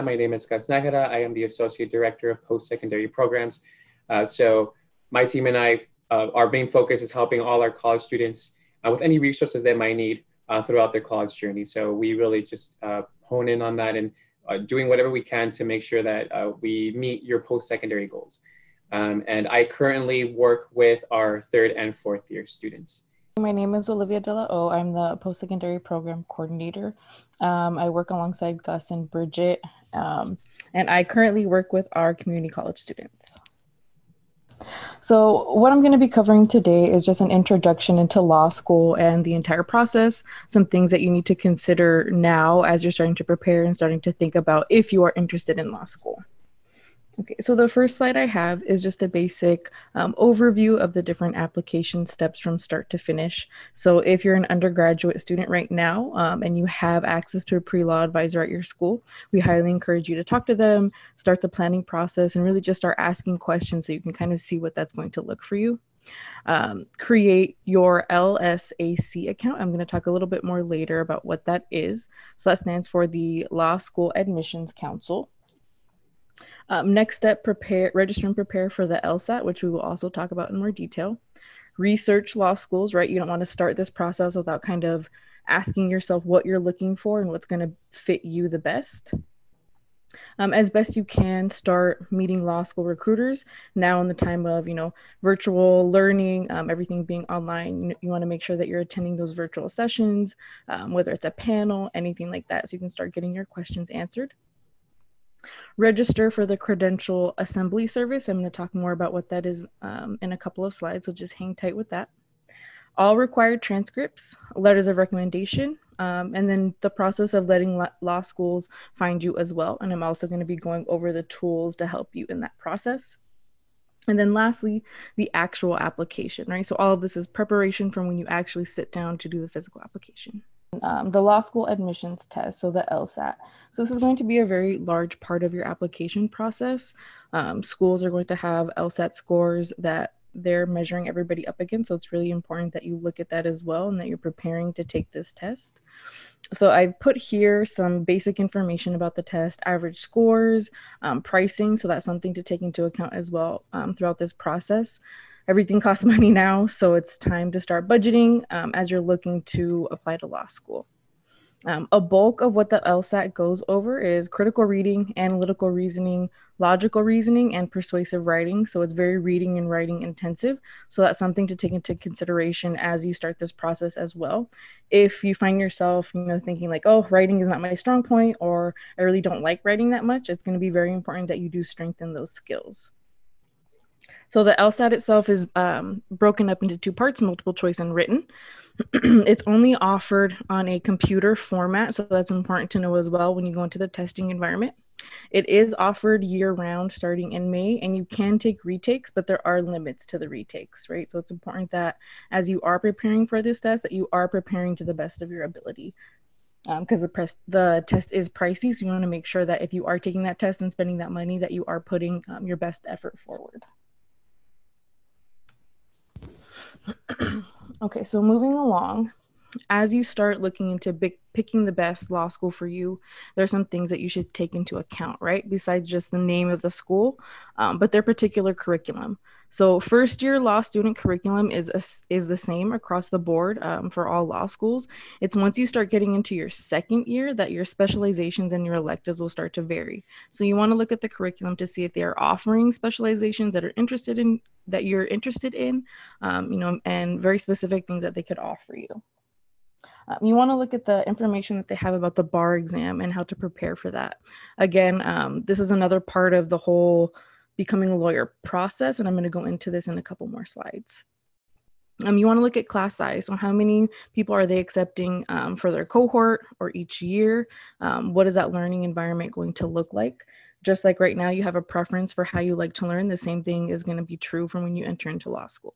My name is Gus Nagara. I am the Associate Director of Post-Secondary Programs. So my team and I, our main focus is helping all our college students with any resources they might need throughout their college journey. So we really just hone in on that and doing whatever we can to make sure that we meet your post-secondary goals. And I currently work with our third and fourth year students. My name is Olivia De La O. I'm the post-secondary program coordinator. I work alongside Gus and Bridget, and I currently work with our community college students. So what I'm going to be covering today is just an introduction into law school and the entire process, some things that you need to consider now as you're starting to prepare and starting to think about if you are interested in law school. Okay, so the first slide I have is just a basic overview of the different application steps from start to finish. So if you're an undergraduate student right now and you have access to a pre-law advisor at your school, we highly encourage you to talk to them, start the planning process, and really just start asking questions so you can kind of see what that's going to look for you. Create your LSAC account. I'm going to talk a little bit more later about what that is. So that stands for the Law School Admissions Council. Next step, register and prepare for the LSAT, which we will also talk about in more detail. Research law schools, right? You don't want to start this process without kind of asking yourself what you're looking for and what's going to fit you the best. As best you can, start meeting law school recruiters. Now in the time of, virtual learning, everything being online, you want to make sure that you're attending those virtual sessions, whether it's a panel, anything like that, so you can start getting your questions answered. Register for the credential assembly service. I'm going to talk more about what that is in a couple of slides, so just hang tight with that. All required transcripts, letters of recommendation, and then the process of letting law schools find you as well. And I'm also going to be going over the tools to help you in that process. And then lastly, the actual application, right? So all of this is preparation from when you actually sit down to do the physical application. The law school admissions test, so the LSAT. So this is going to be a very large part of your application process. Schools are going to have LSAT scores that they're measuring everybody up against. So it's really important that you look at that as well and that you're preparing to take this test. So I've put here some basic information about the test, average scores, pricing. So that's something to take into account as well throughout this process. Everything costs money now, so it's time to start budgeting as you're looking to apply to law school. A bulk of what the LSAT goes over is critical reading, analytical reasoning, logical reasoning, and persuasive writing. So it's very reading and writing intensive. So that's something to take into consideration as you start this process as well. If you find yourself, thinking like, oh, writing is not my strong point, or I really don't like writing that much, it's going to be very important that you do strengthen those skills. So the LSAT itself is broken up into two parts, multiple choice and written. It's only offered on a computer format, so that's important to know as well when you go into the testing environment. It is offered year-round starting in May, and you can take retakes, but there are limits to the retakes, right? So it's important that as you are preparing for this test, that you are preparing to the best of your ability. Because the test is pricey, so you want to make sure that if you are taking that test and spending that money, that you are putting your best effort forward. Okay, so moving along, as you start looking into picking the best law school for you, there are some things that you should take into account, right? Besides just the name of the school, but their particular curriculum. So first year law student curriculum is the same across the board for all law schools. It's once you start getting into your second year that your specializations and your electives will start to vary. So you want to look at the curriculum to see if they are offering specializations that you're interested in, and very specific things that they could offer you. You want to look at the information that they have about the bar exam and how to prepare for that. Again, this is another part of the whole becoming a lawyer process, and I'm going to go into this in a couple more slides. You want to look at class size. So how many people are they accepting for their cohort or each year? What is that learning environment going to look like? Just like right now, you have a preference for how you like to learn. The same thing is going to be true from when you enter into law school.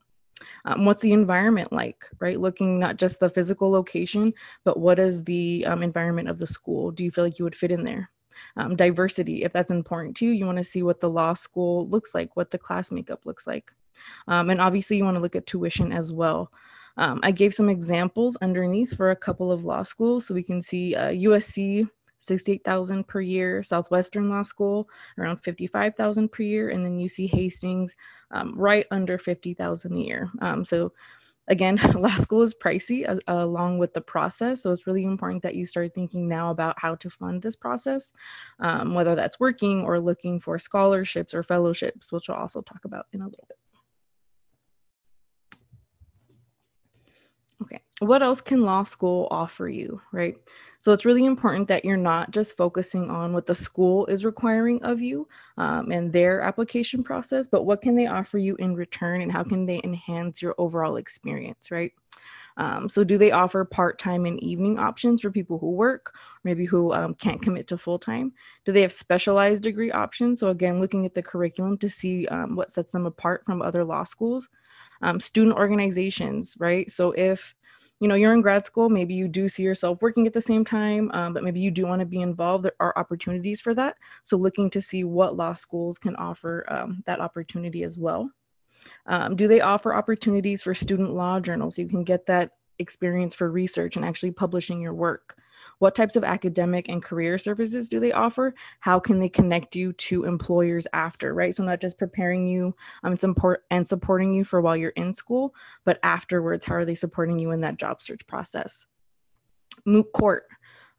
What's the environment like, right? Looking not just the physical location, but what is the environment of the school? Do you feel like you would fit in there? Diversity, if that's important to you, you want to see what the law school looks like, what the class makeup looks like. And obviously you want to look at tuition as well. I gave some examples underneath for a couple of law schools. So we can see USC $68,000 per year. Southwestern Law School, around $55,000 per year. And then you see Hastings right under $50,000 a year. So again, law school is pricey along with the process. So it's really important that you start thinking now about how to fund this process, whether that's working or looking for scholarships or fellowships, which we'll also talk about in a little bit. Okay, what else can law school offer you, right? So it's really important that you're not just focusing on what the school is requiring of you and their application process, but what can they offer you in return and how can they enhance your overall experience, right? So do they offer part-time and evening options for people who work, maybe who can't commit to full-time? Do they have specialized degree options? So again, looking at the curriculum to see what sets them apart from other law schools. Student organizations, right? So if you're in grad school, maybe you do see yourself working at the same time, but maybe you do want to be involved. There are opportunities for that. So looking to see what law schools can offer that opportunity as well. Do they offer opportunities for student law journals? You can get that experience for research and actually publishing your work. What types of academic and career services do they offer? How can they connect you to employers after, right? So not just preparing you and supporting you for while you're in school, but afterwards, how are they supporting you in that job search process? Moot court.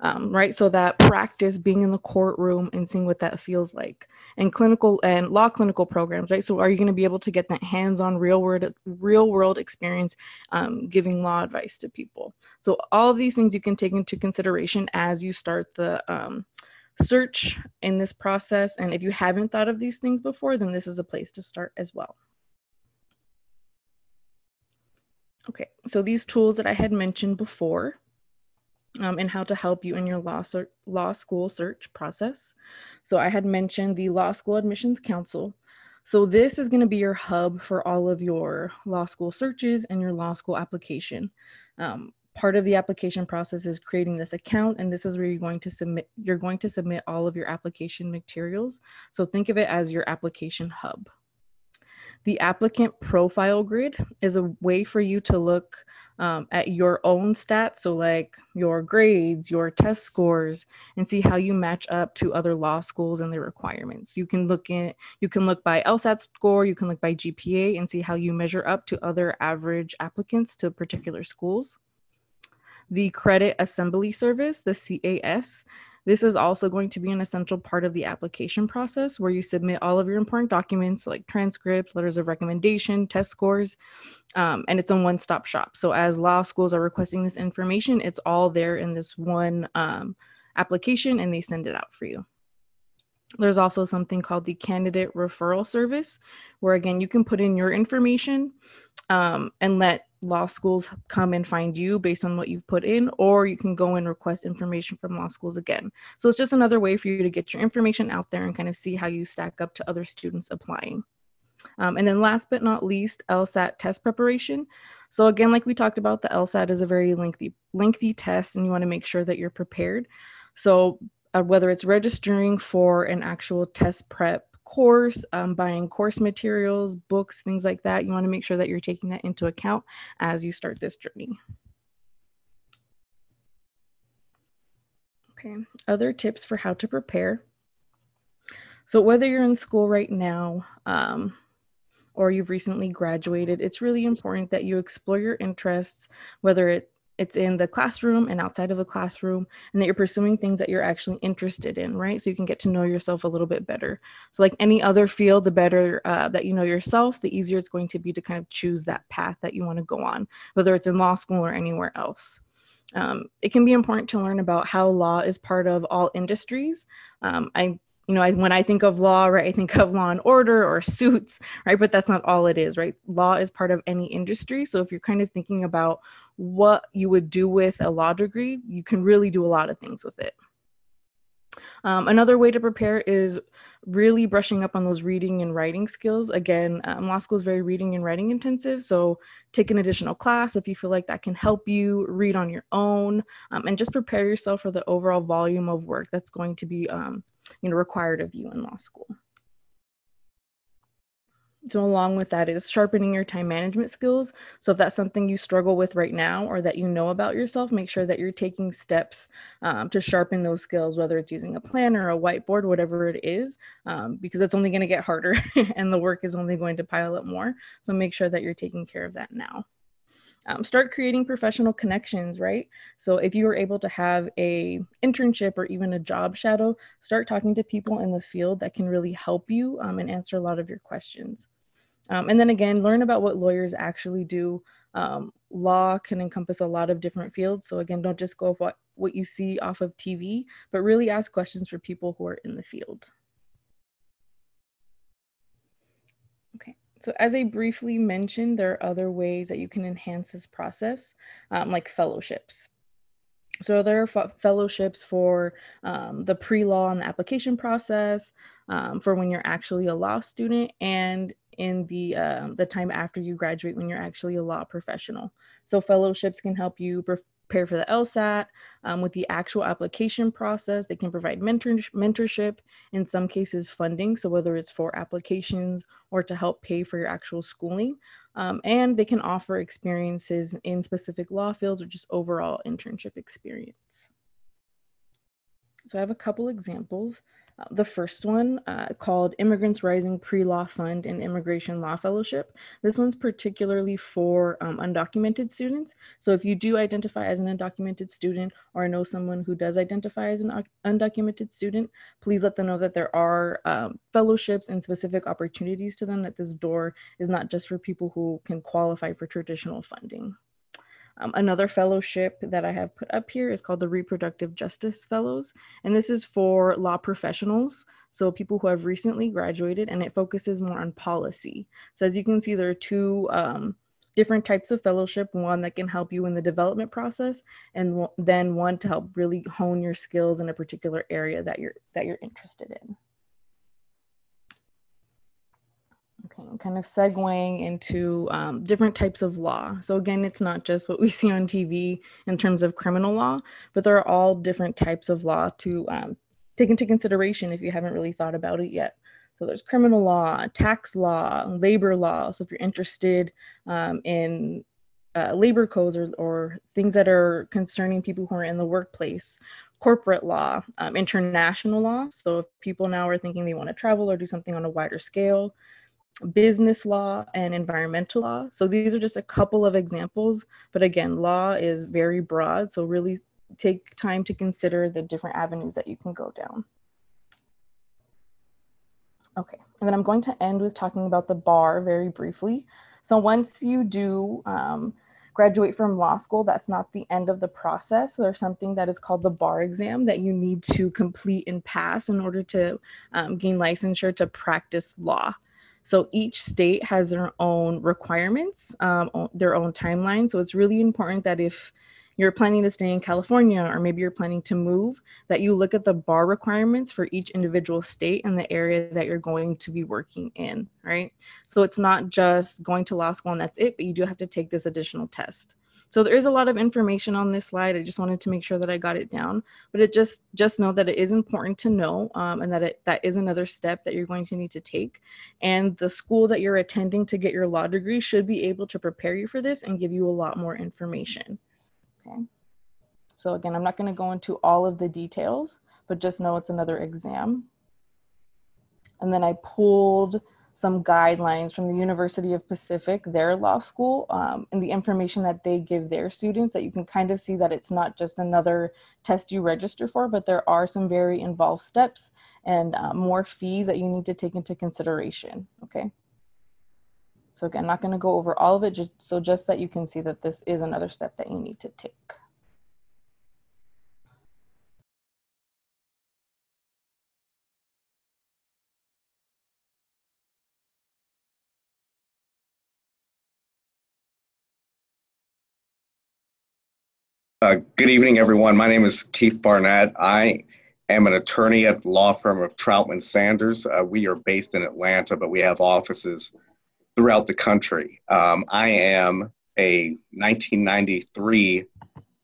Right? So that practice being in the courtroom and seeing what that feels like, and clinical and law clinical programs, right? So are you going to be able to get that hands-on real world experience giving law advice to people? So all of these things you can take into consideration as you start the search in this process. And if you haven't thought of these things before, then this is a place to start as well. Okay, so these tools that I had mentioned before, and how to help you in your law school search process. So I had mentioned the Law School Admissions Council. So this is going to be your hub for all of your law school searches and your law school application. Part of the application process is creating this account, and this is where you're going to submit all of your application materials. So think of it as your application hub. The applicant profile grid is a way for you to look at your own stats, so like your grades, your test scores, and see how you match up to other law schools and their requirements. You can look by LSAT score, you can look by GPA and see how you measure up to other average applicants to particular schools. The Credit Assembly Service, the CAS, this is also going to be an essential part of the application process where you submit all of your important documents like transcripts, letters of recommendation, test scores, and it's a one-stop shop. So as law schools are requesting this information, it's all there in this one application and they send it out for you. There's also something called the Candidate Referral Service, where again, you can put in your information and let law schools come and find you based on what you've put in, or you can go and request information from law schools again. So it's just another way for you to get your information out there and kind of see how you stack up to other students applying. And then last but not least, LSAT test preparation. So again, like we talked about, the LSAT is a very lengthy test and you want to make sure that you're prepared. So whether it's registering for an actual test prep course, buying course materials, books, things like that, you want to make sure that you're taking that into account as you start this journey. Okay, other tips for how to prepare. So whether you're in school right now or you've recently graduated, it's really important that you explore your interests, whether it's in the classroom and outside of the classroom, and that you're pursuing things that you're actually interested in, right? So you can get to know yourself a little bit better. So like any other field, the better that you know yourself, the easier it's going to be to kind of choose that path that you want to go on, whether it's in law school or anywhere else. It can be important to learn about how law is part of all industries. When I think of law, right, I think of Law and Order or Suits, right? But that's not all it is, right? Law is part of any industry. So if you're kind of thinking about what you would do with a law degree, you can really do a lot of things with it. Another way to prepare is really brushing up on those reading and writing skills. Again, law school is very reading and writing intensive. So take an additional class if you feel like that can help you read on your own, and just prepare yourself for the overall volume of work that's going to be required of you in law school. So along with that is sharpening your time management skills. So if that's something you struggle with right now or that you know about yourself, make sure that you're taking steps to sharpen those skills, whether it's using a planner, a whiteboard, whatever it is, because it's only going to get harder and the work is only going to pile up more. So make sure that you're taking care of that now. Start creating professional connections, right? So if you were able to have a internship or even a job shadow, start talking to people in the field that can really help you and answer a lot of your questions. And then again, learn about what lawyers actually do. Law can encompass a lot of different fields. So again, don't just go with what you see off of TV, but really ask questions for people who are in the field. Okay. So as I briefly mentioned, there are other ways that you can enhance this process, like fellowships. So there are fellowships for the pre-law and the application process, for when you're actually a law student, and in the time after you graduate when you're actually a law professional. So fellowships can help you prepare for the LSAT. With the actual application process, they can provide mentorship, in some cases funding, so whether it's for applications or to help pay for your actual schooling. And they can offer experiences in specific law fields or just overall internship experience. So I have a couple examples. The first one called Immigrants Rising Pre-Law Fund and Immigration Law Fellowship. This one's particularly for undocumented students. So if you do identify as an undocumented student or know someone who does identify as an undocumented student, please let them know that there are fellowships and specific opportunities to them, that this door is not just for people who can qualify for traditional funding. Another fellowship that I have put up here is called the Reproductive Justice Fellows, and this is for law professionals, so people who have recently graduated, and it focuses more on policy. So as you can see, there are two different types of fellowship, one that can help you in the development process, and then one to help really hone your skills in a particular area that you're interested in. Okay, kind of segueing into different types of law. So again, it's not just what we see on TV in terms of criminal law, but there are all different types of law to take into consideration if you haven't really thought about it yet. So there's criminal law, tax law, labor law. So if you're interested in labor codes or things that are concerning people who are in the workplace, corporate law, international law. So if people now are thinking they want to travel or do something on a wider scale, business law, and environmental law. So these are just a couple of examples, but again, law is very broad, so really take time to consider the different avenues that you can go down. Okay, and then I'm going to end with talking about the bar very briefly. So once you do graduate from law school, that's not the end of the process. There's something that is called the bar exam that you need to complete and pass in order to gain licensure to practice law. So each state has their own requirements, their own timeline. So it's really important that if you're planning to stay in California, or maybe you're planning to move, that you look at the bar requirements for each individual state and the area that you're going to be working in, right? So it's not just going to law school and that's it, but you do have to take this additional test. So there is a lot of information on this slide. I just wanted to make sure that I got it down, but it just know that it is important to know, and that is another step that you're going to need to take. And the school that you're attending to get your law degree should be able to prepare you for this and give you a lot more information. Okay. So again, I'm not going to go into all of the details, but just know it's another exam. And then I pulled some guidelines from the University of Pacific, their law school, and the information that they give their students, that you can kind of see that it's not just another test you register for, but there are some very involved steps and more fees that you need to take into consideration, okay? So again, I'm not going to go over all of it, just that you can see that this is another step that you need to take. Good evening, everyone. My name is Keith Barnett. I am an attorney at the law firm of Troutman Sanders. We are based in Atlanta, but we have offices throughout the country. I am a 1993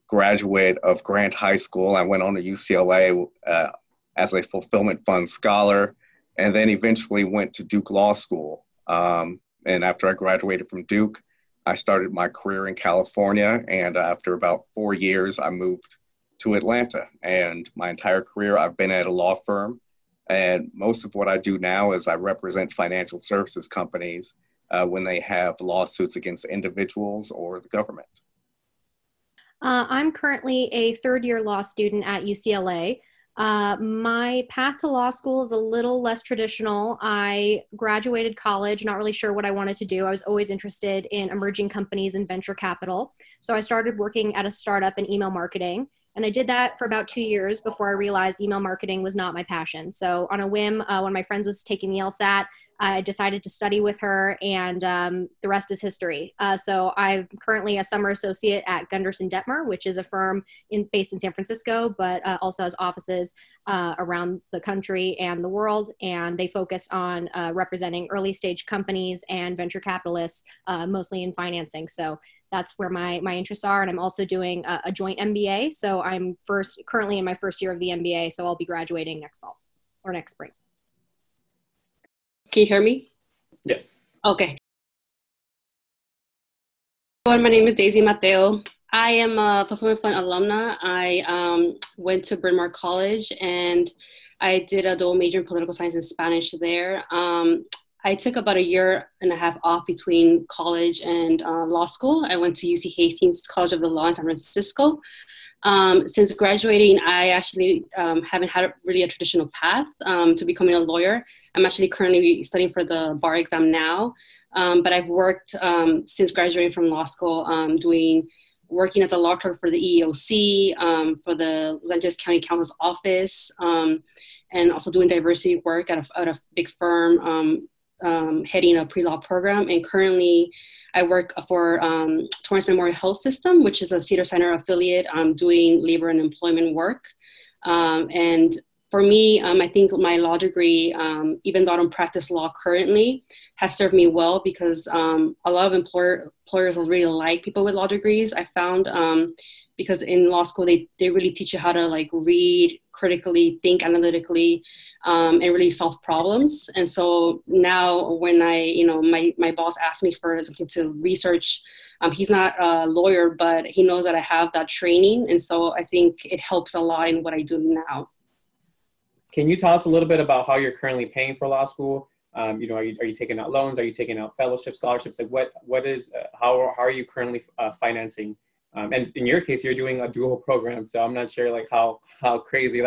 graduate of Grant High School. I went on to UCLA as a Fulfillment Fund scholar, and then eventually went to Duke Law School. And after I graduated from Duke, I started my career in California. And after about 4 years, I moved to Atlanta. And my entire career, I've been at a law firm. And most of what I do now is I represent financial services companies when they have lawsuits against individuals or the government. I'm currently a third-year law student at UCLA. My path to law school is a little less traditional. I graduated college, not really sure what I wanted to do. I was always interested in emerging companies and venture capital. So I started working at a startup in email marketing. And I did that for about 2 years before I realized email marketing was not my passion. So on a whim, when my friend was taking the LSAT, I decided to study with her, and the rest is history. So I'm currently a summer associate at Gunderson Detmer, which is a firm based in San Francisco, but also has offices around the country and the world. And they focus on representing early stage companies and venture capitalists, mostly in financing. So that's where my interests are. And I'm also doing a joint MBA. So I'm currently in my first year of the MBA. So I'll be graduating next fall or next spring. Can you hear me? Yes. Okay. Hello, my name is Daisy Matteo. I am a Fulfillment Fund alumna. I went to Bryn Mawr College and I did a dual major in political science and Spanish there. I took about 1.5 years off between college and law school. I went to UC Hastings College of the Law in San Francisco. Since graduating, I actually haven't had really a traditional path to becoming a lawyer. I'm actually currently studying for the bar exam now, but I've worked since graduating from law school, working as a law clerk for the EEOC, for the Los Angeles County Counsel's Office, and also doing diversity work at a big firm, heading a pre-law program. And currently I work for Torrance Memorial Health System, which is a Cedars-Sinai affiliate, doing labor and employment work. And for me, I think my law degree, even though I don't practice law currently, has served me well because a lot of employers really like people with law degrees. I found because in law school, they really teach you how to like read critically, think analytically, and really solve problems. And so now when my boss asked me for something to research, he's not a lawyer, but he knows that I have that training. And so I think it helps a lot in what I do now. Can you tell us a little bit about how you're currently paying for law school? Are you taking out loans? Are you taking out fellowships, scholarships? Like how are you currently financing? And in your case, you're doing a dual program, so I'm not sure like how crazy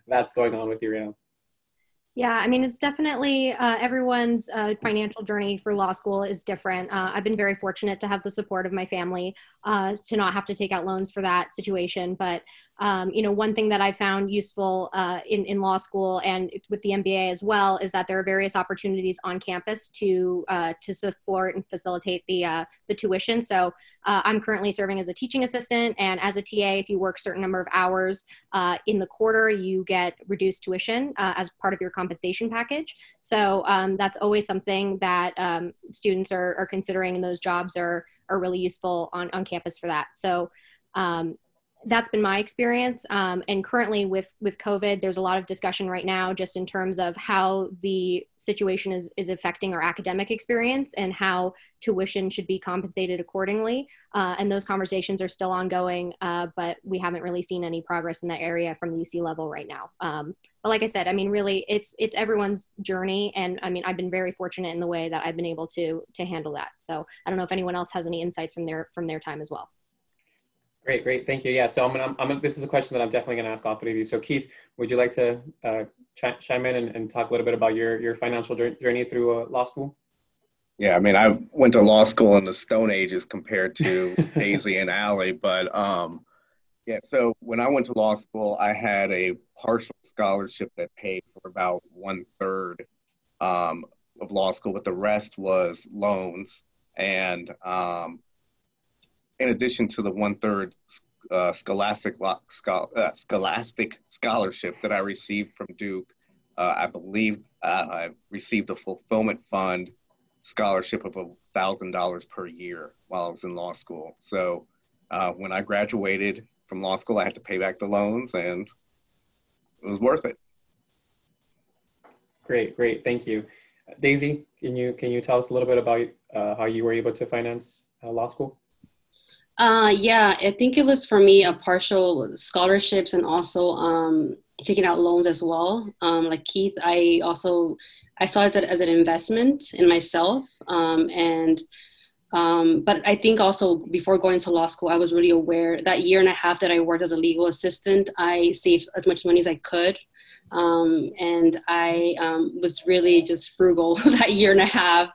that's going on with you right now. Yeah, I mean, it's definitely everyone's financial journey for law school is different. I've been very fortunate to have the support of my family to not have to take out loans for that situation. But, one thing that I found useful in law school and with the MBA as well is that there are various opportunities on campus to support and facilitate the tuition. So I'm currently serving as a teaching assistant, and as a TA, if you work a certain number of hours in the quarter, you get reduced tuition as part of your compensation package. So that's always something that students are considering, and those jobs are really useful on campus for that. So that's been my experience. And currently with COVID, there's a lot of discussion right now just in terms of how the situation is affecting our academic experience and how tuition should be compensated accordingly. And those conversations are still ongoing, but we haven't really seen any progress in that area from the UC level right now. But like I said, I mean, really, it's everyone's journey. And I mean, I've been very fortunate in the way that I've been able to handle that. So I don't know if anyone else has any insights from their time as well. Great. Thank you. Yeah. So this is a question that I'm definitely going to ask all three of you. So Keith, would you like to chime in and talk a little bit about your financial journey through law school? Yeah, I mean, I went to law school in the Stone Ages compared to Daisy and Allie, but yeah, so when I went to law school, I had a partial scholarship that paid for about 1/3 of law school, but the rest was loans. And in addition to the 1/3 scholastic scholarship that I received from Duke, I believe I received a fulfillment fund scholarship of $1,000 per year while I was in law school. So when I graduated from law school, I had to pay back the loans, and it was worth it. Great. Thank you. Daisy, can you tell us a little bit about how you were able to finance law school? Yeah, I think it was for me a partial scholarships and also taking out loans as well. Like Keith, I saw it as an investment in myself. But I think also before going to law school, I was really aware that year and a half that I worked as a legal assistant, I saved as much money as I could. And I was really just frugal that year and a half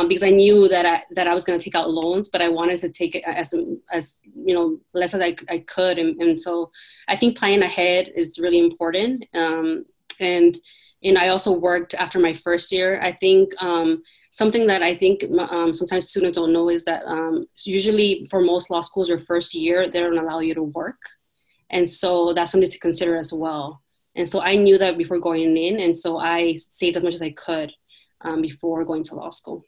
because I knew that I was going to take out loans, but I wanted to take it as less as I could. And so I think planning ahead is really important. And I also worked after my first year. I think something that I think sometimes students don't know is that usually for most law schools, your first year, they don't allow you to work. And so that's something to consider as well. And so I knew that before going in, and so I saved as much as I could before going to law school.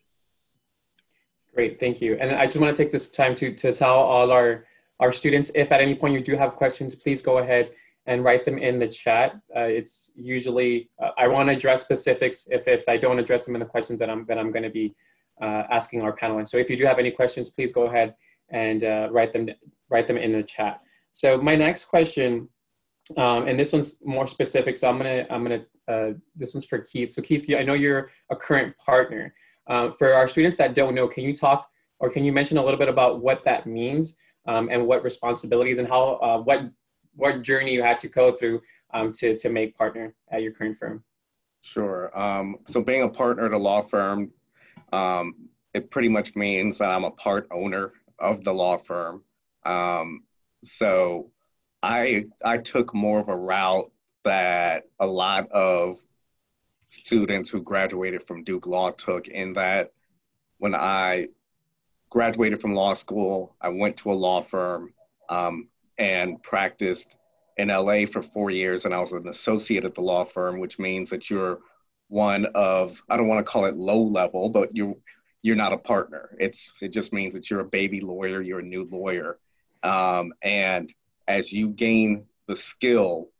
Great, thank you. And I just want to take this time to tell all our students, if at any point you do have questions, please go ahead and write them in the chat. It's usually, I want to address specifics if I don't address them in the questions that I'm going to be asking our panelists. So if you do have any questions, please go ahead and write them in the chat. So my next question, and this one's more specific, so this one's for Keith. So Keith, I know you're a current partner. For our students that don't know, can you talk or can you mention a little bit about what that means and what responsibilities and how what journey you had to go through to make partner at your current firm? Sure. So being a partner at a law firm, it pretty much means that I'm a part owner of the law firm. So I took more of a route that a lot of students who graduated from Duke Law took, in that when I graduated from law school, I went to a law firm and practiced in LA for 4 years, and I was an associate at the law firm, which means that you're one of, I don't want to call it low level, but you're not a partner. It just means that you're a baby lawyer, you're a new lawyer. And as you gain the skill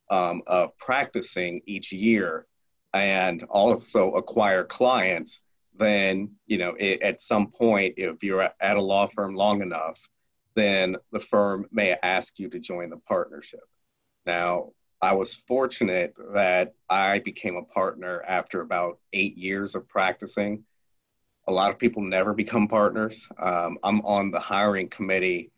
of practicing each year and also acquire clients, then, at some point, if you're at a law firm long enough, then the firm may ask you to join the partnership. Now, I was fortunate that I became a partner after about 8 years of practicing. A lot of people never become partners. I'm on the hiring committee,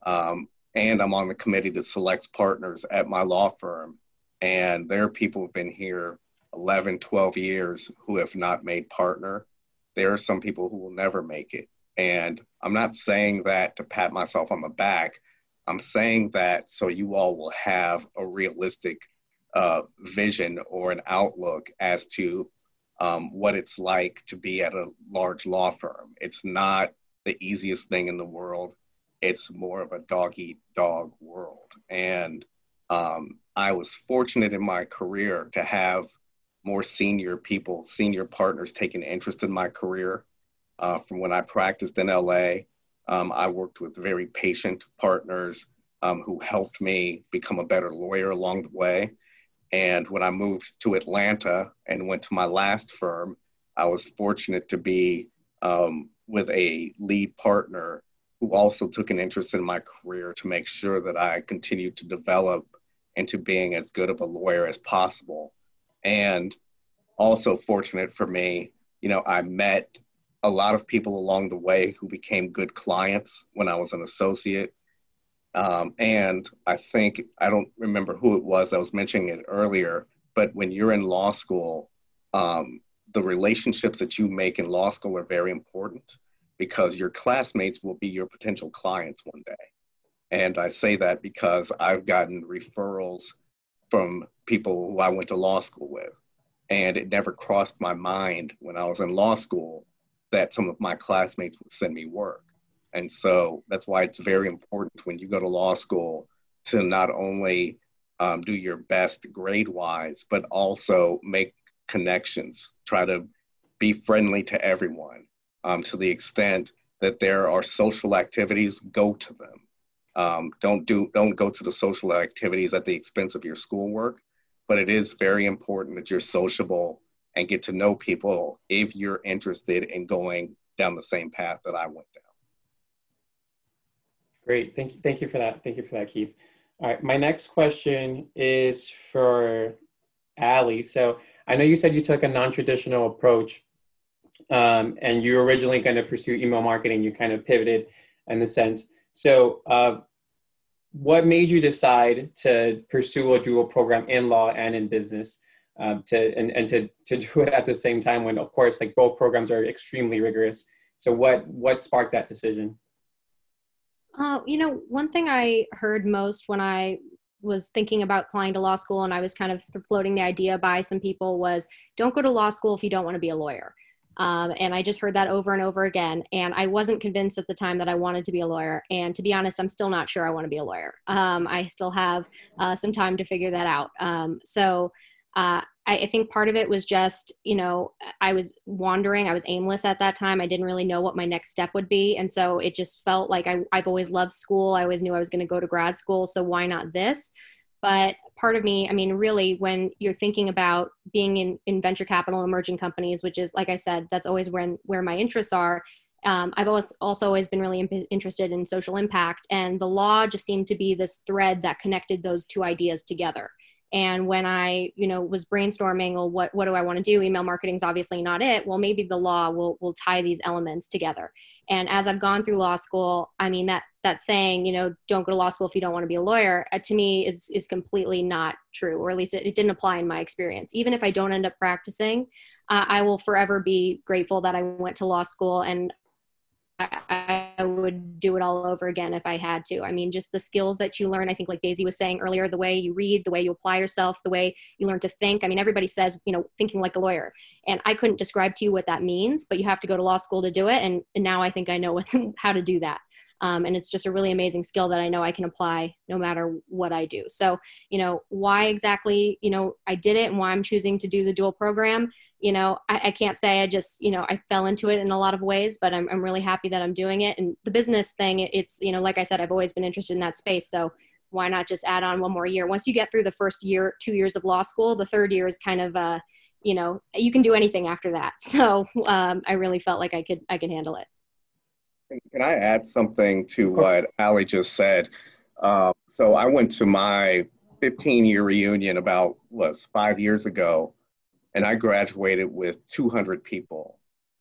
and I'm on the committee that selects partners at my law firm. And there are people who've been here 11, 12 years who have not made partner. There are some people who will never make it. And I'm not saying that to pat myself on the back. I'm saying that so you all will have a realistic vision or an outlook as to what it's like to be at a large law firm. It's not the easiest thing in the world. It's more of a dog-eat-dog world. And I was fortunate in my career to have more senior partners taking interest in my career. From when I practiced in LA, I worked with very patient partners who helped me become a better lawyer along the way. And when I moved to Atlanta and went to my last firm, I was fortunate to be with a lead partner who also took an interest in my career to make sure that I continued to develop into being as good of a lawyer as possible. And also fortunate for me, I met a lot of people along the way who became good clients when I was an associate. And I think, I don't remember who it was, I was mentioning it earlier, but when you're in law school, the relationships that you make in law school are very important because your classmates will be your potential clients one day. And I say that because I've gotten referrals from people who I went to law school with. And it never crossed my mind when I was in law school that some of my classmates would send me work. And so that's why it's very important when you go to law school to not only do your best grade-wise, but also make connections, try to be friendly to everyone. To the extent that there are social activities, go to them. Don't go to the social activities at the expense of your schoolwork, but it is very important that you're sociable and get to know people if you're interested in going down the same path that I went down. Great. Thank you for that. Thank you for that, Keith. All right. My next question is for Allie. So I know you said you took a non-traditional approach, and you were originally going to pursue email marketing. You kind of pivoted in the sense. So what made you decide to pursue a dual program in law and in business, to do it at the same time when, of course, like both programs are extremely rigorous? So what sparked that decision? One thing I heard most when I was thinking about applying to law school, and I was kind of floating the idea by some people, was don't go to law school if you don't want to be a lawyer. And I just heard that over and over again. And I wasn't convinced at the time that I wanted to be a lawyer. And to be honest, I'm still not sure I want to be a lawyer. I still have some time to figure that out. I think part of it was just, I was wandering. I was aimless at that time. I didn't really know what my next step would be. And so it just felt like I've always loved school. I always knew I was going to go to grad school. So why not this? But part of me, really, when you're thinking about being in venture capital, emerging companies, which is, like I said, that's always where my interests are. I've also always been really interested in social impact. And the law just seemed to be this thread that connected those two ideas together. And when I, was brainstorming, well, what do I want to do? Email marketing is obviously not it. Well, maybe the law will tie these elements together. And as I've gone through law school, that saying, don't go to law school if you don't want to be a lawyer, to me is completely not true, or at least it didn't apply in my experience. Even if I don't end up practicing, I will forever be grateful that I went to law school, and I would do it all over again if I had to. Just the skills that you learn, I think like Daisy was saying earlier, the way you read, the way you apply yourself, the way you learn to think. Everybody says, thinking like a lawyer. And I couldn't describe to you what that means, but you have to go to law school to do it. And now I think I know how to do that. And it's just a really amazing skill that I know I can apply no matter what I do. So, why exactly, I did it and why I'm choosing to do the dual program, I can't say. I just, I fell into it in a lot of ways, but I'm really happy that I'm doing it. And the business thing, it's, like I said, I've always been interested in that space. So why not just add on one more year? Once you get through the first 2 years of law school, the third year is kind of, you can do anything after that. So I really felt like I could handle it. Can I add something to what Allie just said? So I went to my 15-year reunion about 5 years ago, and I graduated with 200 people.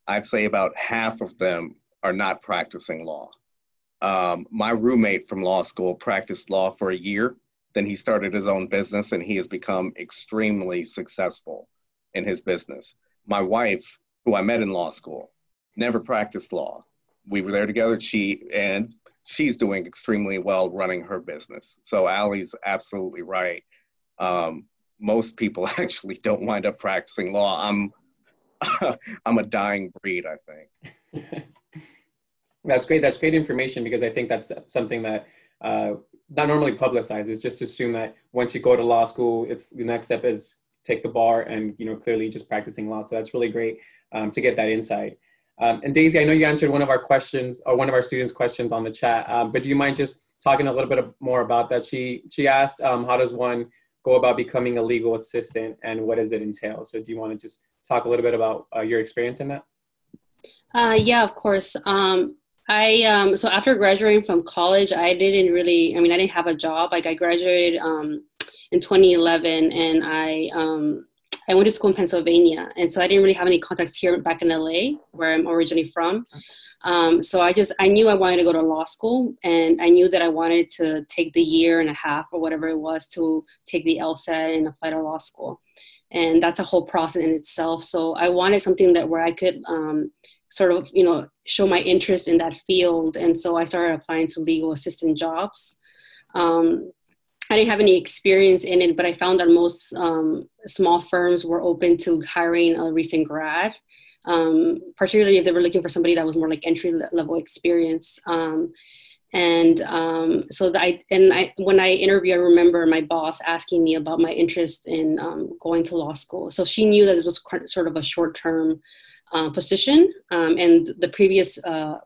I'd say about half of them are not practicing law. My roommate from law school practiced law for a year, then he started his own business, and he has become extremely successful in his business. My wife, who I met in law school, never practiced law. We were there together, she's doing extremely well running her business. So Allie's absolutely right. Most people actually don't wind up practicing law. I'm a dying breed, I think. That's great. That's great information, because I think that's something that not normally publicized. Is just assume that once you go to law school, it's the next step is take the bar and clearly just practicing law. So that's really great to get that insight. And Daisy, I know you answered one of our questions, or one of our students' questions on the chat, but do you mind just talking a little bit more about that? She asked, how does one go about becoming a legal assistant, and what does it entail? So do you want to just talk a little bit about your experience in that? Yeah, of course. So after graduating from college, I didn't have a job. Like, I graduated in 2011, and I went to school in Pennsylvania, and so I didn't really have any contacts here back in LA, where I'm originally from. So I knew I wanted to go to law school, and I knew that I wanted to take the year and a half or whatever it was to take the LSAT and apply to law school. And that's a whole process in itself. So I wanted something where I could show my interest in that field. And so I started applying to legal assistant jobs. I didn't have any experience in it, but I found that most small firms were open to hiring a recent grad, particularly if they were looking for somebody that was more like entry level experience. When I interviewed, I remember my boss asking me about my interest in going to law school. So she knew that this was sort of a short-term position, and the previous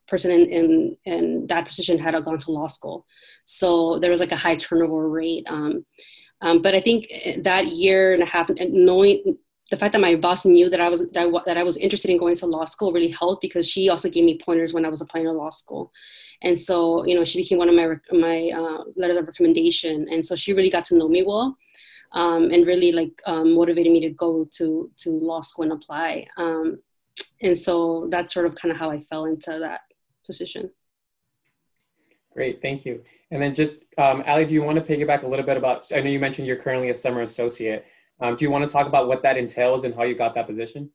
person in that position had gone to law school. So there was like a high turnover rate. But I think that year and a half, knowing the fact that my boss knew that I was interested in going to law school really helped, because she also gave me pointers when I was applying to law school. And so, she became one of my letters of recommendation. And so she really got to know me well, and really motivated me to go to law school and apply. And so that's sort of kind of how I fell into that position. Great, thank you. And then just, Allie, do you want to piggyback a little bit about, I know you mentioned you're currently a summer associate. Do you want to talk about what that entails and how you got that position?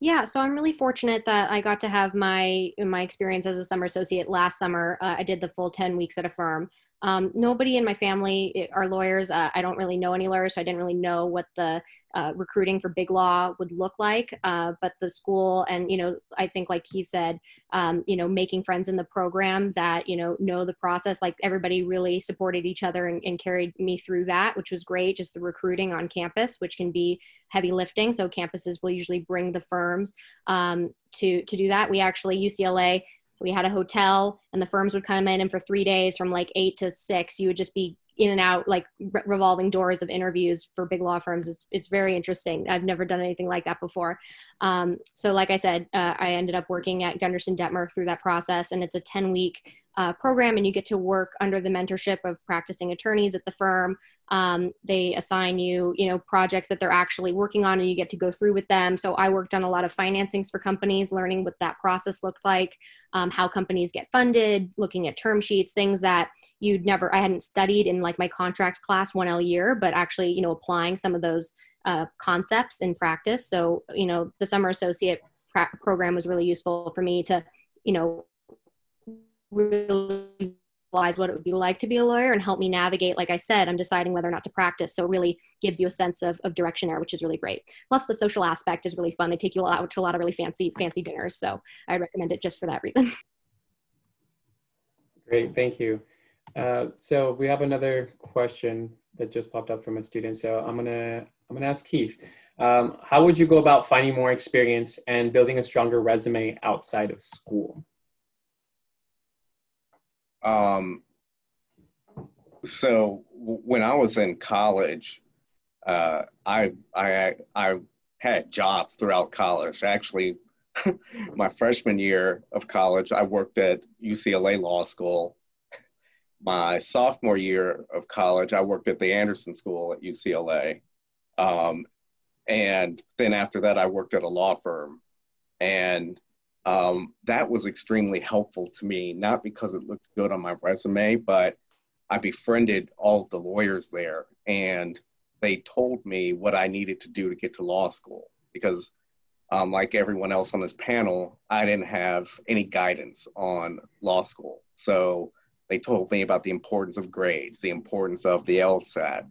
Yeah, so I'm really fortunate that I got to have my experience as a summer associate last summer. I did the full 10 weeks at a firm. Nobody in my family are lawyers. I don't really know any lawyers, so I didn't really know what the recruiting for big law would look like. But the school and, I think like he said, making friends in the program that, know the process, like everybody really supported each other and carried me through that, which was great. Just the recruiting on campus, which can be heavy lifting. So campuses will usually bring the firms to do that. We actually, UCLA, we had a hotel and the firms would come in, and for 3 days from like 8 to 6, you would just be in and out, like revolving doors of interviews for big law firms. It's very interesting. I've never done anything like that before. So like I said, I ended up working at Gunderson Detmer through that process, and it's a 10-week program, and you get to work under the mentorship of practicing attorneys at the firm. They assign you, projects that they're actually working on, and you get to go through with them. So I worked on a lot of financings for companies, learning what that process looked like, how companies get funded, looking at term sheets, things that I hadn't studied in like my contracts class 1L year, but actually, applying some of those concepts in practice. So, the summer associate program was really useful for me to, really realize what it would be like to be a lawyer and help me navigate. Like I said, I'm deciding whether or not to practice. So it really gives you a sense of direction there, which is really great. Plus the social aspect is really fun. They take you out to a lot of really fancy dinners. So I recommend it just for that reason. Great, thank you. So we have another question that just popped up from a student. So I'm gonna ask Keith, how would you go about finding more experience and building a stronger resume outside of school? So when I was in college, I had jobs throughout college. Actually, my freshman year of college, I worked at UCLA Law School. My sophomore year of college, I worked at the Anderson School at UCLA. And then after that, I worked at a law firm. And that was extremely helpful to me, not because it looked good on my resume, but I befriended all of the lawyers there, and they told me what I needed to do to get to law school, because like everyone else on this panel, I didn't have any guidance on law school. So they told me about the importance of grades, the importance of the LSAT.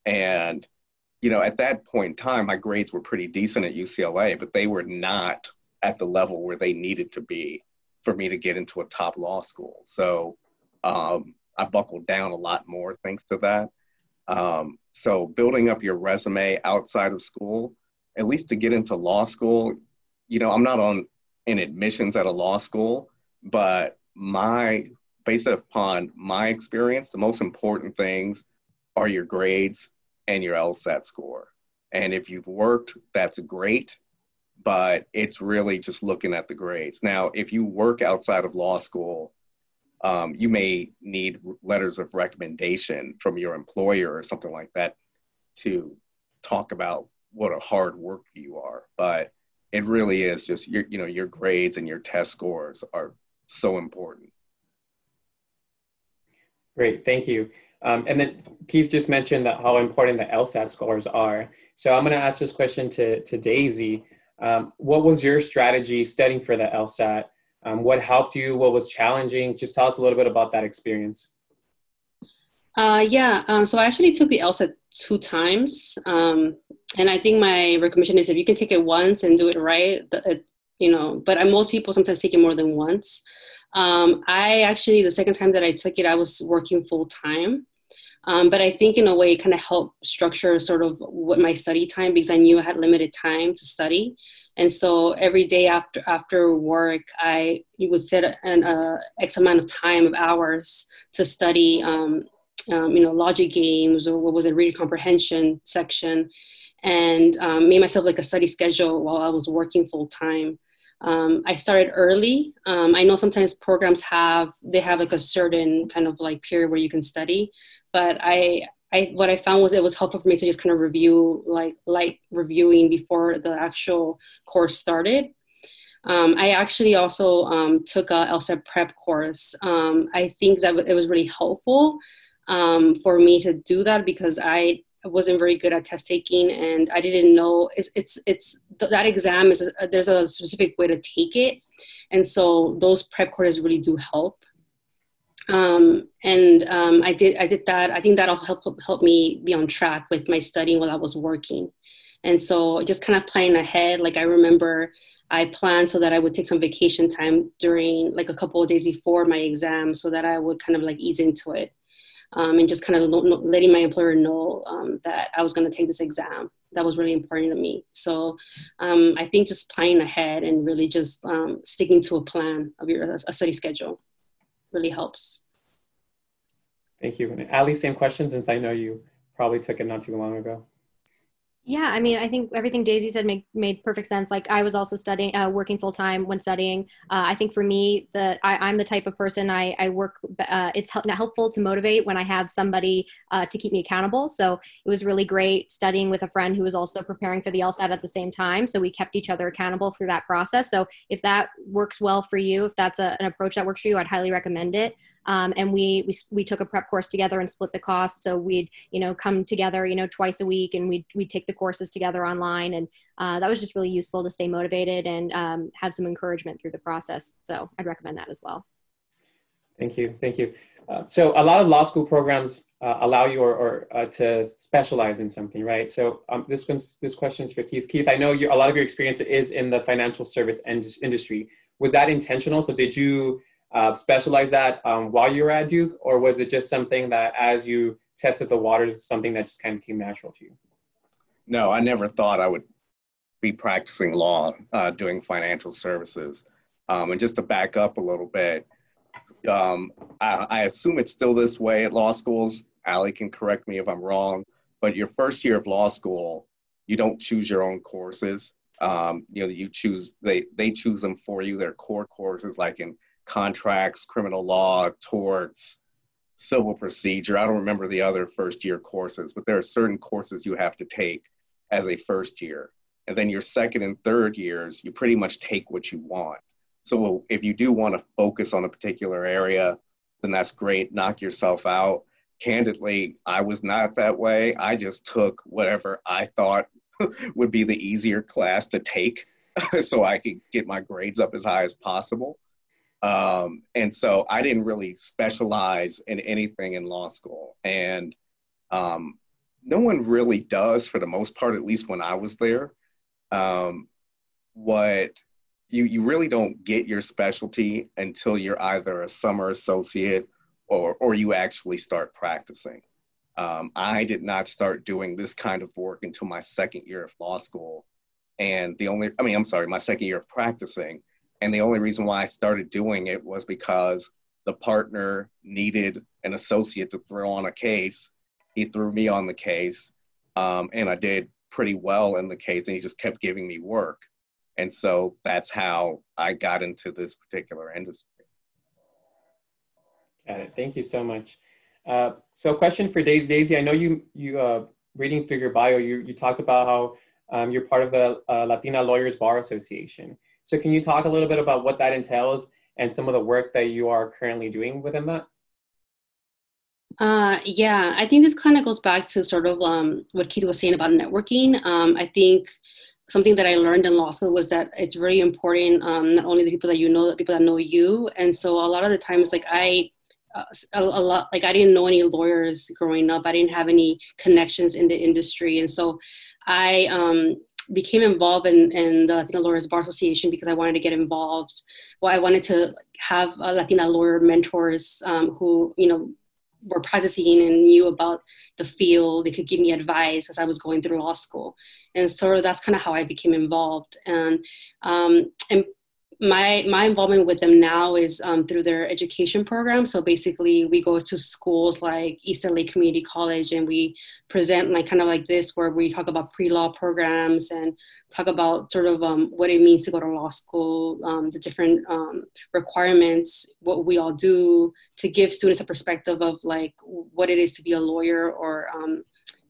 And, at that point in time, my grades were pretty decent at UCLA, but they were not at the level where they needed to be for me to get into a top law school. So I buckled down a lot more thanks to that. So building up your resume outside of school, at least to get into law school, I'm not in admissions at a law school, but based upon my experience, the most important things are your grades and your LSAT score. And if you've worked, that's great, but it's really just looking at the grades. Now, if you work outside of law school, you may need letters of recommendation from your employer or something like that to talk about what a hard worker you are. But it really is just your grades and your test scores are so important. Great, thank you. And then Keith just mentioned that how important the LSAT scores are. So I'm going to ask this question to Daisy. What was your strategy studying for the LSAT? What helped you? What was challenging? Just tell us a little bit about that experience. So I actually took the LSAT 2 times. And I think my recommendation is if you can take it once and do it right, but most people sometimes take it more than once. The second time that I took it, I was working full time. But I think in a way it kind of helped structure sort of what my study time, because I knew I had limited time to study. And so every day after work, you would set an X amount of time of hours to study, logic games, or what was it, reading comprehension section. and made myself like a study schedule while I was working full time. I started early. I know sometimes programs have like a certain kind of like period where you can study, but what I found was it was helpful for me to just kind of review, like light reviewing before the actual course started. I actually also took a LSAT prep course. I think that it was really helpful for me to do that because I wasn't very good at test taking, and I didn't know that exam there's a specific way to take it, and so those prep courses really do help. I did that. I think that also helped me be on track with my studying while I was working. And so just kind of planning ahead, like I remember I planned so that I would take some vacation time during like a couple of days before my exam so that I would kind of like ease into it. And just kind of letting my employer know that I was going to take this exam. That was really important to me. So I think just planning ahead and really just sticking to a plan of a study schedule really helps. Thank you. And Ali, same question, since I know you probably took it not too long ago. Yeah, I mean, I think everything Daisy said made perfect sense. Like I was also studying, working full time when studying. I think for me, I'm the type of person I work. It's helpful to motivate when I have somebody to keep me accountable. So it was really great studying with a friend who was also preparing for the LSAT at the same time. So we kept each other accountable through that process. So if that works well for you, if that's an approach that works for you, I'd highly recommend it. And we took a prep course together and split the cost. So we'd, come together, twice a week, and we'd take the courses together online. And that was just really useful to stay motivated and have some encouragement through the process. So I'd recommend that as well. Thank you. Thank you. So a lot of law school programs allow you or to specialize in something, right? So this question is for Keith. Keith, I know a lot of your experience is in the financial service industry. Was that intentional? So did you specialize that while you were at Duke, or was it just something that as you tested the waters, something that just kind of came natural to you? No, I never thought I would be practicing law doing financial services. And just to back up a little bit, I assume it's still this way at law schools. Ali can correct me if I'm wrong, but your first year of law school, you don't choose your own courses. You choose, they choose them for you. They're core courses like in contracts, criminal law, torts, civil procedure. I don't remember the other first year courses, but there are certain courses you have to take as a first year. And then your second and third years, you pretty much take what you want. So if you do want to focus on a particular area, then that's great, knock yourself out. Candidly, I was not that way. I just took whatever I thought would be the easier class to take so I could get my grades up as high as possible. And so I didn't really specialize in anything in law school. And no one really does for the most part, at least when I was there. What you really don't get your specialty until you're either a summer associate or you actually start practicing. I did not start doing this kind of work until my second year of law school. And my second year of practicing. And the only reason why I started doing it was because the partner needed an associate to throw on a case. He threw me on the case, and I did pretty well in the case, and he just kept giving me work. And so that's how I got into this particular industry. Got it. Thank you so much. So question for Daisy. Daisy, I know you reading through your bio, you talked about how you're part of the Latina Lawyers Bar Association. So can you talk a little bit about what that entails and some of the work that you are currently doing within that? Yeah, I think this kind of goes back to sort of what Keith was saying about networking. I think something that I learned in law school was that it's very important, not only the people that you know, the people that know you. And so a lot of the times, like I didn't know any lawyers growing up. I didn't have any connections in the industry. And so I became involved in the Latina Lawyers Bar Association because I wanted to get involved. Well, I wanted to have Latina lawyer mentors who, were practicing and knew about the field. They could give me advice as I was going through law school. And so that's kind of how I became involved. And my involvement with them now is through their education program. So basically we go to schools like East LA Community College, and we present like kind of like this, where we talk about pre-law programs and talk about sort of what it means to go to law school, the different requirements, what we all do to give students a perspective of like what it is to be a lawyer, or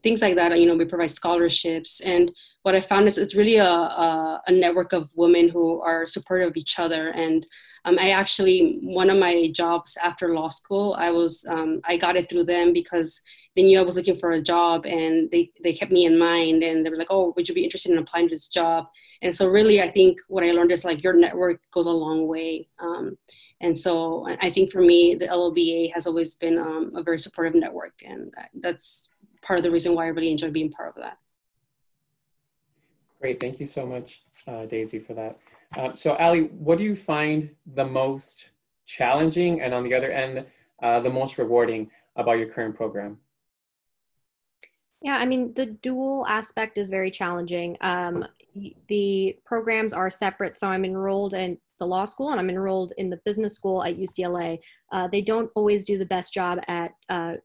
things like that. You know, we provide scholarships, and what I found is it's really a network of women who are supportive of each other. And I actually, one of my jobs after law school, I got it through them because they knew I was looking for a job, and they kept me in mind, and they were like, oh, would you be interested in applying to this job? And so really, I think what I learned is like your network goes a long way. And so I think for me, the LOBA has always been a very supportive network, and that's part of the reason why I really enjoy being part of that. Great, thank you so much, Daisy, for that. So Ali, what do you find the most challenging, and on the other end, the most rewarding about your current program? Yeah, I mean, the dual aspect is very challenging. The programs are separate, so I'm enrolled in the law school and I'm enrolled in the business school at UCLA. They don't always do the best job at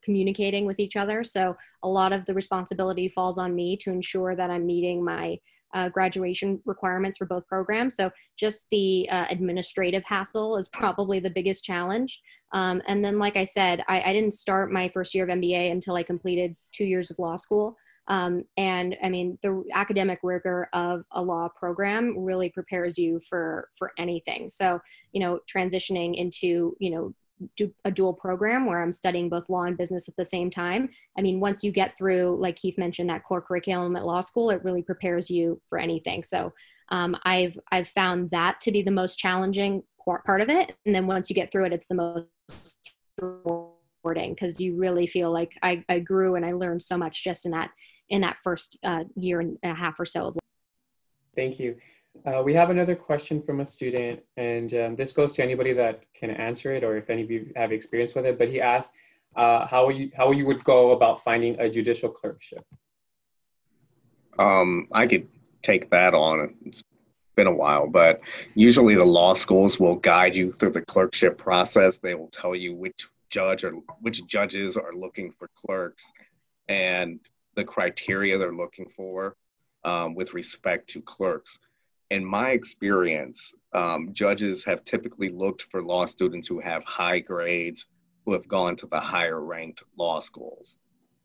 communicating with each other, so a lot of the responsibility falls on me to ensure that I'm meeting my graduation requirements for both programs. So just the administrative hassle is probably the biggest challenge. And then, like I said, I didn't start my first year of MBA until I completed 2 years of law school. And I mean, the academic rigor of a law program really prepares you for anything. So, you know, transitioning into, you know, a dual program where I'm studying both law and business at the same time. I mean, once you get through, like Keith mentioned, that core curriculum at law school, it really prepares you for anything. So I've found that to be the most challenging part of it. And then once you get through it, it's the most rewarding, because you really feel like I grew and I learned so much just in that first year and a half or so of life. Thank you. We have another question from a student, and this goes to anybody that can answer it, or if any of you have experience with it. But he asked how you would go about finding a judicial clerkship. I could take that on. It's been a while, but usually the law schools will guide you through the clerkship process. They will tell you which judges are looking for clerks and the criteria they're looking for with respect to clerks. In my experience, judges have typically looked for law students who have high grades, who have gone to the higher ranked law schools.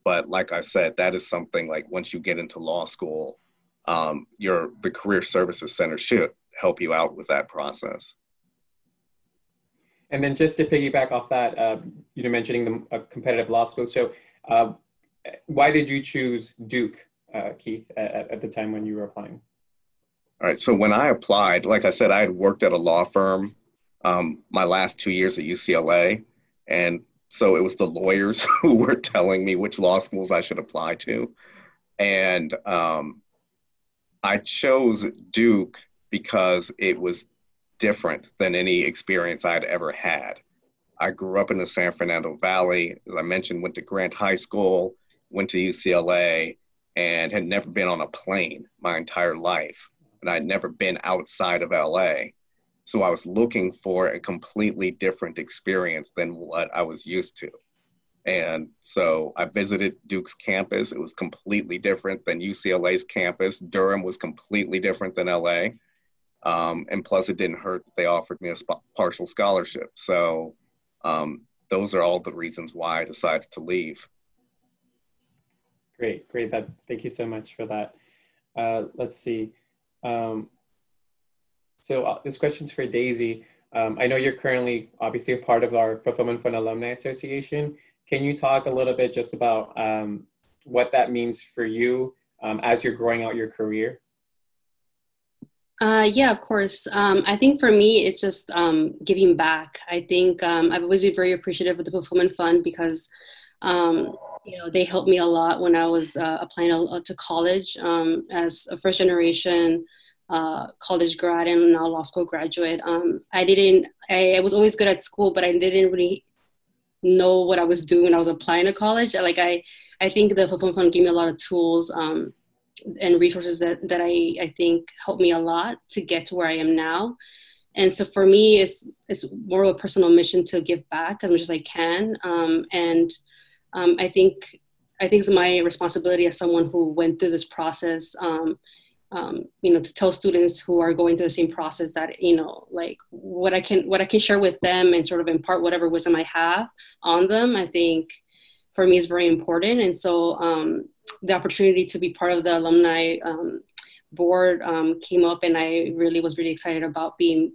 But like I said, that is something like once you get into law school, the Career Services Center should help you out with that process. And then just to piggyback off that, you're mentioning the competitive law school. So why did you choose Duke, Keith, at the time when you were applying? All right, so when I applied, like I said, I had worked at a law firm my last 2 years at UCLA. And so it was the lawyers who were telling me which law schools I should apply to. And I chose Duke because it was different than any experience I'd ever had. I grew up in the San Fernando Valley. As I mentioned, went to Grant High School, went to UCLA, and had never been on a plane my entire life. And I'd never been outside of LA. So I was looking for a completely different experience than what I was used to. And so I visited Duke's campus. It was completely different than UCLA's campus. Durham was completely different than LA. And plus it didn't hurt that they offered me a partial scholarship. So those are all the reasons why I decided to leave. Great. Thank you so much for that. Let's see. So this question's for Daisy. I know you're currently obviously a part of our Fulfillment Fund Alumni Association. Can you talk a little bit just about what that means for you as you're growing out your career? Yeah, of course. I think for me, it's just giving back. I think I've always been very appreciative of the Fulfillment Fund because they helped me a lot when I was applying to college as a first generation college grad and now law school graduate. I was always good at school, but I didn't really know what I was doing when I was applying to college. I think the Fulfillment Fund gave me a lot of tools and resources that I think helped me a lot to get to where I am now. And so for me, it's more of a personal mission to give back as much as I can. I think it's my responsibility as someone who went through this process, to tell students who are going through the same process that, like what I can share with them and sort of impart whatever wisdom I have on them, I think for me is very important. And so the opportunity to be part of the alumni board came up, and I was really excited about being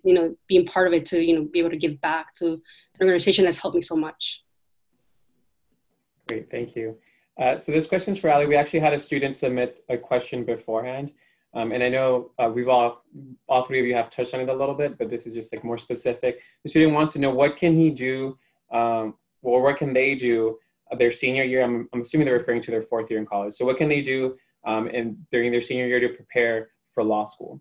part of it, to, be able to give back to an organization that's helped me so much. Great, thank you. So this question's for Ali. We actually had a student submit a question beforehand. And I know we've all three of you have touched on it a little bit, but this is just like more specific. The student wants to know, what can he do, or what can they do their senior year? I'm assuming they're referring to their 4th year in college. So what can they do during their senior year to prepare for law school?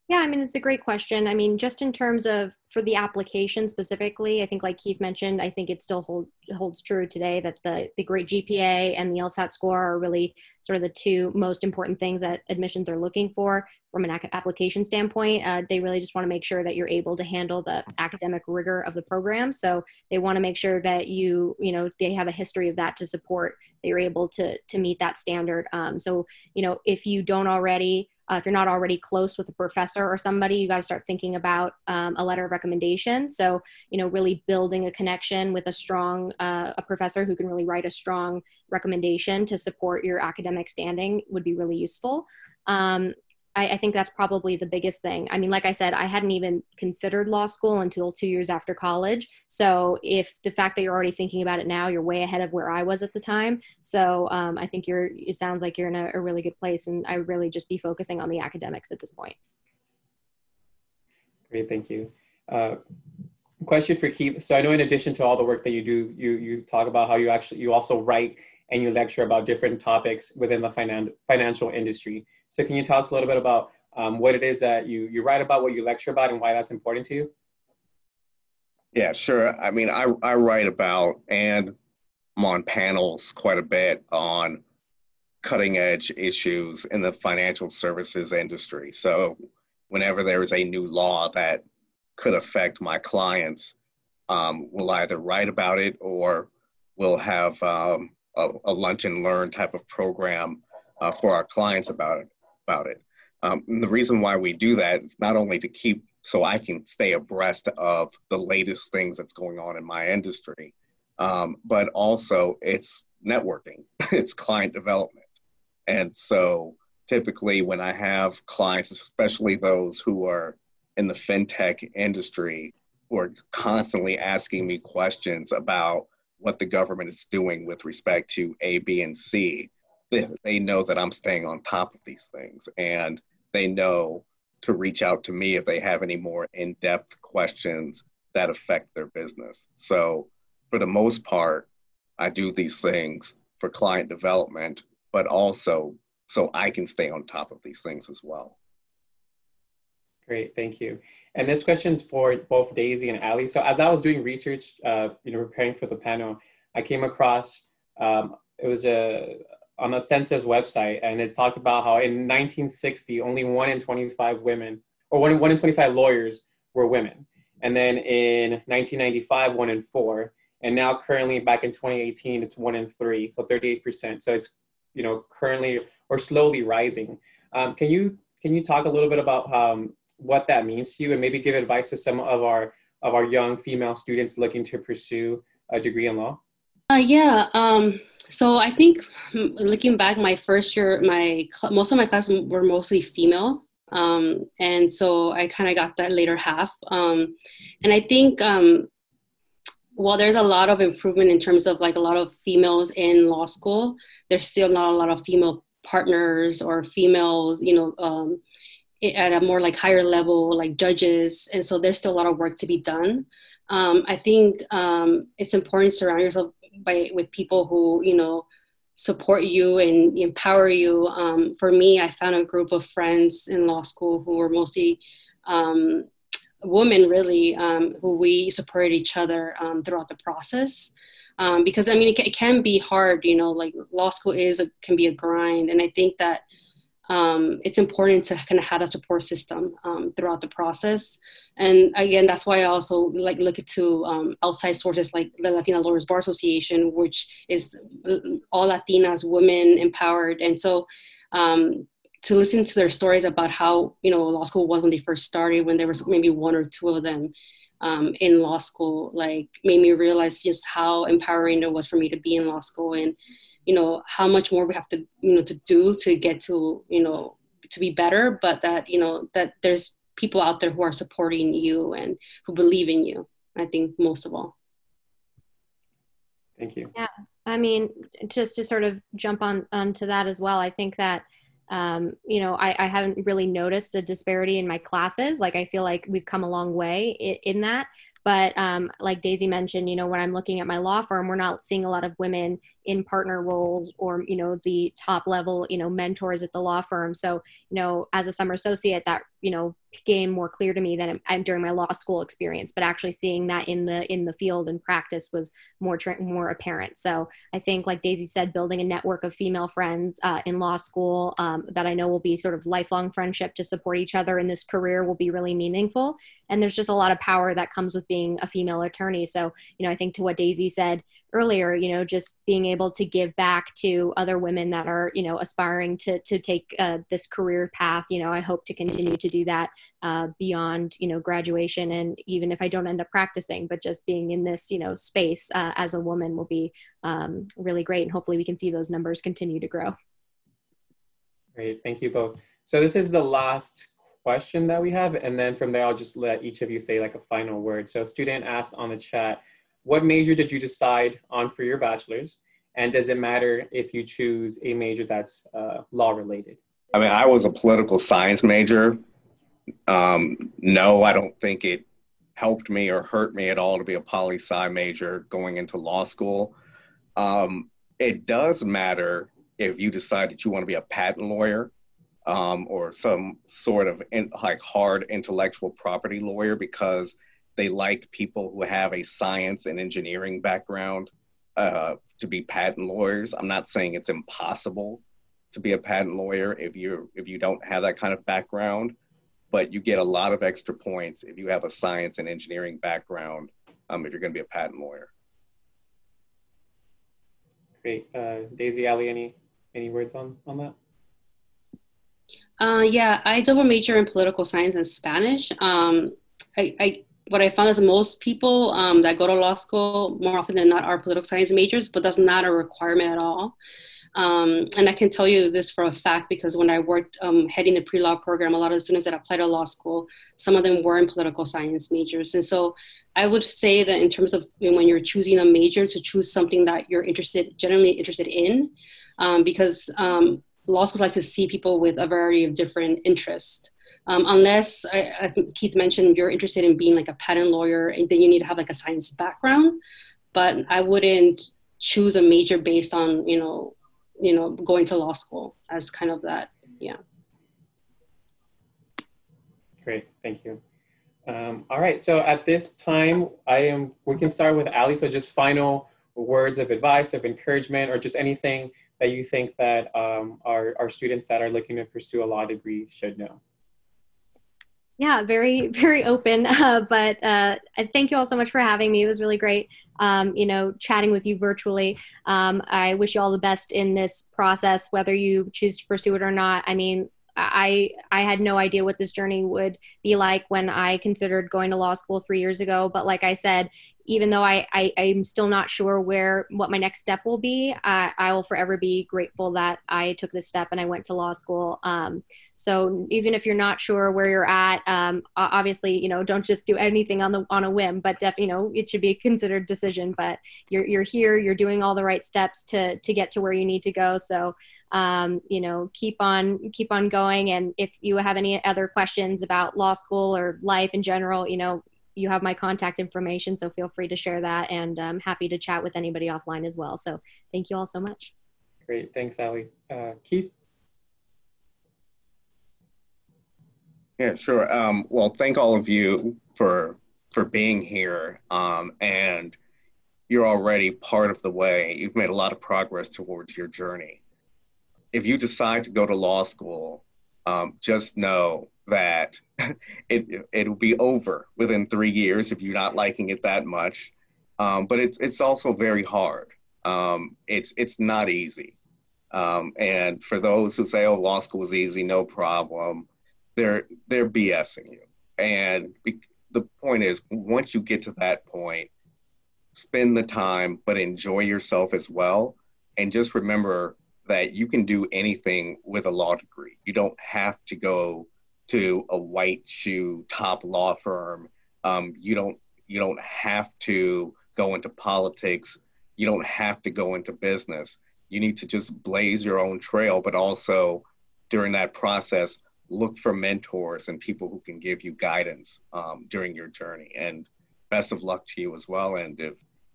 Yeah, I mean, it's a great question. I mean, just in terms of for the application specifically, I think like Keith mentioned, I think it still holds true today that the great GPA and the LSAT score are really sort of the two most important things that admissions are looking for from an application standpoint. They really just want to make sure that you're able to handle the academic rigor of the program. So they want to make sure that they have a history of that to support that you're able to meet that standard. So, if you don't already, if you're not already close with a professor or somebody, you got to start thinking about a letter of recommendation. So, really building a connection with a strong, a professor who can really write a strong recommendation to support your academic standing would be really useful. I think that's probably the biggest thing. I mean, like I said, I hadn't even considered law school until 2 years after college. So if the fact that you're already thinking about it now, you're way ahead of where I was at the time. So I think it sounds like you're in a really good place, and I would really just be focusing on the academics at this point. Great, thank you. Question for Keith. So I know in addition to all the work that you do, you talk about how you also write and you lecture about different topics within the financial industry. So can you tell us a little bit about what it is that you write about, what you lecture about, and why that's important to you? Yeah, sure. I mean, I write about, and I'm on panels quite a bit on cutting edge issues in the financial services industry. So whenever there is a new law that could affect my clients, we'll either write about it or we'll have a lunch and learn type of program for our clients about it. And the reason why we do that is not only to keep, so I can stay abreast of the latest things that's going on in my industry, but also it's networking, it's client development. And so typically when I have clients, especially those who are in the fintech industry, who are constantly asking me questions about what the government is doing with respect to A, B, and C, they know that I'm staying on top of these things, and they know to reach out to me if they have any more in-depth questions that affect their business. So for the most part, I do these things for client development, but also so I can stay on top of these things as well. Great, thank you. And this question's for both Daisy and Ali. So as I was doing research, preparing for the panel, I came across, it was on the census website, and it talked about how in 1960, only 1 in 25 women, or 1 in 25 lawyers were women. And then in 1995, 1 in 4. And now currently back in 2018, it's 1 in 3, so 38%. So it's, currently or slowly rising. Can you talk a little bit about what that means to you, and maybe give advice to some of our young female students looking to pursue a degree in law? So I think looking back, my first year, most of my classes were mostly female. And so I kind of got that later half. And I think while there's a lot of improvement in terms of like a lot of females in law school, there's still not a lot of female partners or females, at a more like higher level, like judges. And so there's still a lot of work to be done. I think it's important to surround yourself with people who, support you and empower you. For me, I found a group of friends in law school who were mostly women, really, who we supported each other throughout the process. Because, I mean, it can be hard, like law school can be a grind. And I think that it's important to kind of have a support system throughout the process. And again, that's why I also like look into outside sources like the Latina Lawyers Bar Association, which is all Latinas, women empowered. And so to listen to their stories about how, law school was when they first started, when there was maybe one or two of them in law school, like made me realize just how empowering it was for me to be in law school, and how much more we have to to do to get to to be better, but that that there's people out there who are supporting you and who believe in you, I think, most of all. Thank you. Yeah, I mean, just to sort of jump onto that as well, I think that I haven't really noticed a disparity in my classes. Like, I feel like we've come a long way in that. But like Daisy mentioned, when I'm looking at my law firm, we're not seeing a lot of women in partner roles or, the top level, mentors at the law firm. So, as a summer associate, that, became more clear to me than I'm during my law school experience, but actually seeing that in the field and practice was more apparent. So I think, like Daisy said, building a network of female friends in law school that I know will be sort of lifelong friendship to support each other in this career will be really meaningful. And there's just a lot of power that comes with being a female attorney. So, I think to what Daisy said earlier, just being able to give back to other women that are, aspiring to take this career path, I hope to continue to do that beyond, graduation. And even if I don't end up practicing, but just being in this, space as a woman will be really great. And hopefully we can see those numbers continue to grow. Great, thank you both. So this is the last question that we have. And then from there, I'll just let each of you say like a final word. So student asked on the chat, what major did you decide on for your bachelor's? And does it matter if you choose a major that's law related? I mean, I was a political science major. No, I don't think it helped me or hurt me at all to be a poli-sci major going into law school. It does matter if you decide that you want to be a patent lawyer or some sort of hard intellectual property lawyer, because they like people who have a science and engineering background to be patent lawyers. I'm not saying it's impossible to be a patent lawyer if you don't have that kind of background, but you get a lot of extra points if you have a science and engineering background if you're going to be a patent lawyer. Great. Daisy, Ali, any words on that? Yeah, I double major in political science and Spanish. What I found is most people that go to law school more often than not are political science majors, but that's not a requirement at all. And I can tell you this for a fact, because when I worked heading the pre-law program, a lot of the students that apply to law school, some of them were in political science majors. And so I would say that in terms of when you're choosing a major, to choose something that you're generally interested in, because law schools like to see people with a variety of different interests. Unless, I think Keith mentioned, you're interested in being like a patent lawyer, and then you need to have like a science background. But I wouldn't choose a major based on, going to law school as kind of that. Yeah. Great, thank you. All right, so at this time, we can start with Ali. So just final words of advice, of encouragement, or just anything that you think that our students that are looking to pursue a law degree should know. Yeah, very, very open. But thank you all so much for having me. It was really great, chatting with you virtually. I wish you all the best in this process, whether you choose to pursue it or not. I mean, I had no idea what this journey would be like when I considered going to law school 3 years ago. But like I said, even though I'm still not sure what my next step will be, I will forever be grateful that I took this step and I went to law school. So even if you're not sure where you're at, obviously, don't just do anything on a whim, but it should be a considered decision. But you're here, you're doing all the right steps to get to where you need to go. So keep on going. And if you have any other questions about law school or life in general, you have my contact information, so feel free to share that, and I'm happy to chat with anybody offline as well. So thank you all so much. Great, thanks, Ali. Keith? Yeah, sure. Well, thank all of you for being here, and you're already part of the way. You've made a lot of progress towards your journey. if you decide to go to law school, just know that it'll be over within 3 years if you're not liking it that much. But it's also very hard. It's not easy. And for those who say, "Oh, law school is easy, no problem," they're BSing you. And the point is, once you get to that point, spend the time, but enjoy yourself as well. And just remember that you can do anything with a law degree. You don't have to go to a white shoe top law firm. You don't have to go into politics. You don't have to go into business. You need to just blaze your own trail, but also during that process, look for mentors and people who can give you guidance during your journey. And best of luck to you as well. And if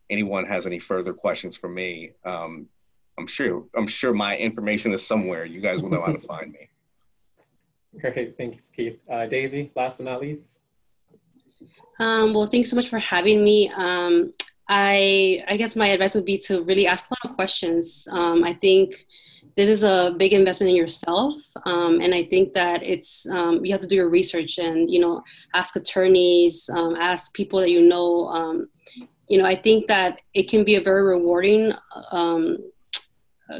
anyone has any further questions for me, I'm sure my information is somewhere. You guys will know how to find me. Great, thanks, Keith. Daisy, last but not least. Well, thanks so much for having me. I guess my advice would be to really ask a lot of questions. I think this is a big investment in yourself. And I think that it's, you have to do your research and, ask attorneys, ask people that you know. I think that it can be a very rewarding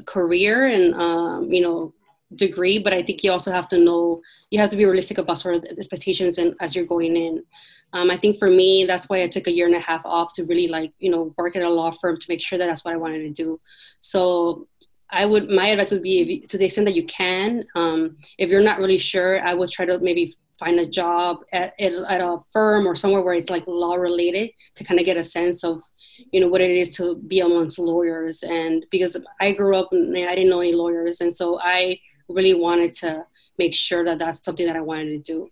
career and, degree, but I think you also have to know, you have to be realistic about sort of the expectations and as you're going in. I think for me, that's why I took 1.5 years off to really work at a law firm to make sure that that's what I wanted to do. So my advice would be, to the extent that you can, if you're not really sure, I would try to maybe find a job at a firm or somewhere where it's law related to kind of get a sense of, what it is to be amongst lawyers. And because I grew up and I didn't know any lawyers. And so I really wanted to make sure that that's something that I wanted to do.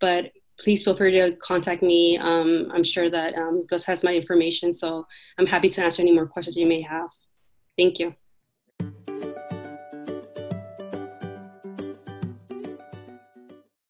But please feel free to contact me. I'm sure that Gus has my information, so I'm happy to answer any more questions you may have. Thank you.